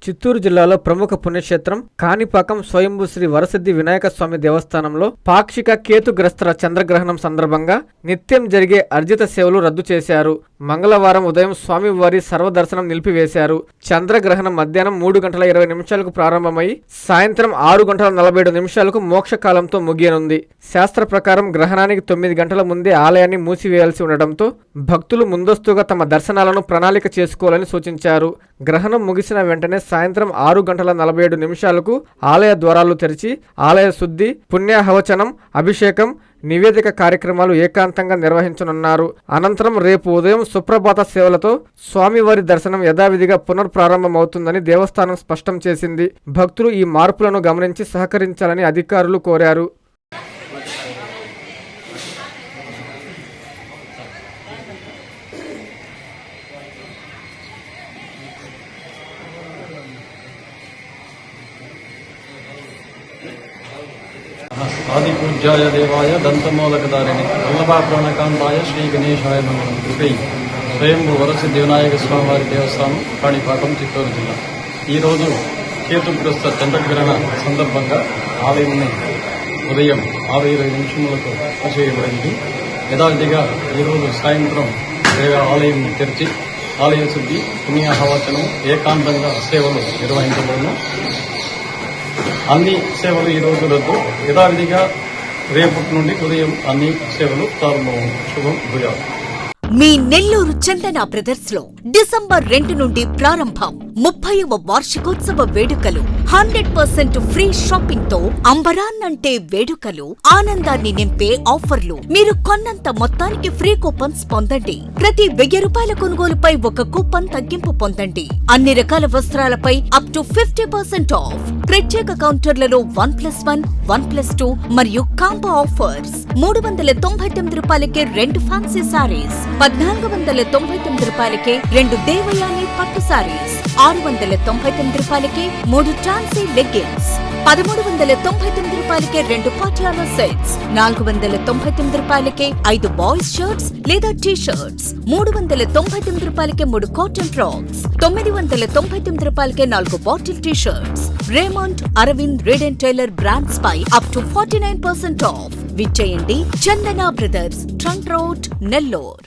చిత్తూరు జిల్లాలో ప్రముఖ పుణ్యక్షేత్రం కాణిపాకం స్వయంభూ శ్రీ వరసిద్ధి వినాయక స్వామి దేవస్థానంలో పాక్షిక కేతుగ్రస్త చంద్రగ్రహణం సందర్భంగా నిత్యం జరిగే అర్జిత సేవలు రద్దు చేశారు. మంగళవారం ఉదయం స్వామివారి సర్వదర్శనం నిలిపివేశారు. చంద్రగ్రహణం మధ్యాహ్నం 3:20 ప్రారంభమై సాయంత్రం 6:47 మోక్షకాలంతో ముగియనుంది. శాస్త్ర ప్రకారం గ్రహణానికి 9 గంటల ముందే ఆలయాన్ని మూసివేయాల్సి ఉండడంతో భక్తులు ముందస్తుగా తమ దర్శనాలను ప్రణాళిక చేసుకోవాలని సూచించారు. గ్రహణం ముగిసిన వెంటనే సాయంత్రం 6:47 ఆలయ ద్వారాలు తెరిచి ఆలయ శుద్ధి, పుణ్యాహవచనం, అభిషేకం, నివేదిక కార్యక్రమాలు ఏకాంతంగా నిర్వహించనున్నారు. అనంతరం రేపు ఉదయం సుప్రభాత సేవలతో స్వామివారి దర్శనం యథావిధిగా పునఃప్రారంభమవుతుందని దేవస్థానం స్పష్టం చేసింది. భక్తులు ఈ మార్పులను గమనించి సహకరించాలని అధికారులు కోరారు. आदि पूज्याय देवाय दंतमूलकदारिणे वल्लभाप्रणकांताय श्री गणेशाय मंगलम कृपै స్వయంభూ వరసిద్ధి వినాయక స్వామివారి దేవస్థానం కాణిపాకం చిత్తూరు జిల్లా. ఈరోజు కేతుగ్రస్త చంద్రగ్రహణ సందర్భంగా ఆలయాన్ని ఉదయం 6:20 మూసివేయబడింది. యథావిధిగా ఈరోజు సాయంత్రం ఆలయం తెరిచి ఆలయ శుద్ధి, పుణ్యాహవచనం, ఏకాంతంగా సేవలు నిర్వహించబడును. అన్ని సేవలు ఈ రోజు రద్దు. యథావిధిగా రేపటి నుండి ఉదయం అన్ని సేవలు ప్రారంభం. శుభం భూయాలు. మీ నెల్లూరు చందన బ్రదర్స్ లో డిసెంబర్ 2 నుండి ప్రారంభం 30వ వార్షికోత్సవ వేడుకలు. 100% ఫ్రీ షాపింగ్ తో అంబరాన్నంటే వేడుకలు, ఆనందాన్ని నింపే ఆఫర్లు. మీరు కొన్నంత మొత్తానికి ఫ్రీ కూపన్స్ పొందండి. ప్రతి 1000 రూపాయల కొనుగోలుపై ఒక కూపన్ తగ్గింపు పొందండి. అన్ని రకాల వస్త్రాలపై అప్ టు 50% ఆఫ్. ప్రత్యేక కౌంటర్లలో 1+1, 1+2 మరియు కాంబో ఆఫర్స్. 399 రూపాయలకే 2 ఫ్యాన్సీ సారీస్, 1499 రూపాయలకే 2 దేవయాని పట్టు సారీస్, 699 రూపాయలకే 3 టాన్సీ లెగ్గిన్స్, 1399 రూపాయలకే 2 పాటియాలా సెట్స్, 499 రూపాయలకే 5 బాయ్స్ షర్ట్స్ లేదా టీ షర్ట్స్, 399 రూపాయలకే 3 కాటన్ ఫ్రాక్స్, 999 రూపాయలకే 4 bottle T shirts. Raymond, Arvind, Reid and Taylor brands పై అప్ టు 49% ఆఫ్. విచ్చేయండి Chandana Brothers, Trunk Road, Nellore.